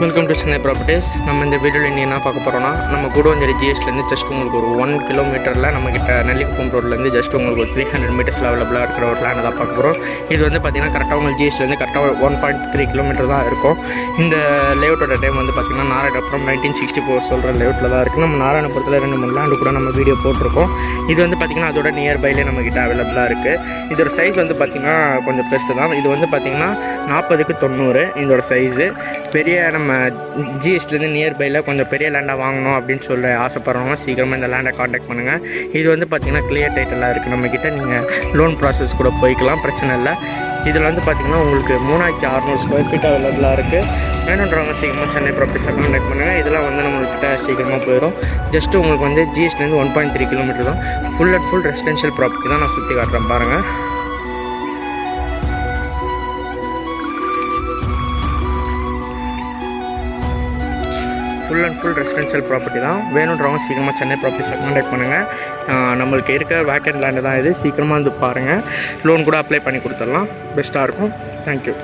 Welcome to Chennai properties. நம்ம இந்த வீடியோவில் என்ன பார்க்க போகிறோம்னா, நம்ம கூடுவஞ்சேரி ஜிஎஸ்லேருந்து ஜஸ்ட் உங்களுக்கு ஒரு 1 கிலோமீட்டரில் நம்மக்கிட்ட நெல்லிக்குப்பம் ரோட்லேருந்து ஜஸ்ட் உங்களுக்கு ஒரு 300 மீட்டர்ஸில் அவைலபிளாக இருக்கிற ஒரு லேண்ட் தான் பார்க்க போகிறோம். இது வந்து பார்த்திங்கன்னா கரெக்டாக உங்களுக்கு ஜிஎஸ்லேருந்து கரெக்டாக 1.3 கிலோமீட்டர் தான் இருக்கும். இந்த லேஅவுட்டோட டைம் வந்து பார்த்திங்கன்னா நாராயணபுரம் 1964 சொல்கிற லேஅவுட்டில் தான் இருக்குது. நம்ம நாராயணபுரத்தில் 2-3 லேண்டு கூட நம்ம வீடியோ போட்டிருக்கோம். இது வந்து பார்த்திங்கன்னா அதோட நியர்பைலே நம்மக்கிட்ட அவைலபிளாக இருக்குது. இதோட சைஸ் வந்து பார்த்திங்கன்னா கொஞ்சம் பெருசு தான். இது வந்து பார்த்திங்கன்னா 40x90 இதோட சைஸு. பெரிய நம்ம ஜிஎஸ்டிலேருந்து நியர்பையில் கொஞ்சம் பெரிய லேண்டாக வாங்கணும் அப்படின்னு சொல்லி ஆசைப்படுறவங்க சீக்கிரமாக இந்த லேண்டை காண்டாக்ட் பண்ணுங்கள். இது வந்து பார்த்திங்கன்னா கிளியர் டைட்டிலாக இருக்குது. நம்மக்கிட்ட நீங்கள் லோன் ப்ராசஸ் கூட போய்க்கலாம், பிரச்சனை இல்லை. இதில் வந்து பார்த்திங்கன்னா உங்களுக்கு 3600 ஸ்கொயர் ஃபீட் அவைலபிளாக இருக்குது. வேணுன்றவங்க சீக்கிரமாக சென்னை ப்ராப்பர்ட்டிஸை காண்டாக்ட் பண்ணுங்கள். இதெல்லாம் வந்து நம்மள்கிட்ட சீக்கிரமாக போயிடும். ஜஸ்ட்டு உங்களுக்கு வந்து ஜிஎஸ்டிலேருந்து 1.3 கிலோமீட்டர் தான். Full and full residential property தான் நான் சுற்றி காட்டுறேன் பாருங்கள். Full and full residential property தான். வேணுன்றவங்க சீக்கிரமாக சென்னை ப்ராப்பர்ட்டிஸை காண்டாக்ட் பண்ணுங்கள். நம்மளுக்கு இருக்க வேக்கண்ட் லேண்டு தான் இது. சீக்கிரமாக வந்து பாருங்கள். லோன் கூட அப்ளை பண்ணி கொடுத்துடலாம். பெஸ்ட்டாக இருக்கும். தேங்க்யூ.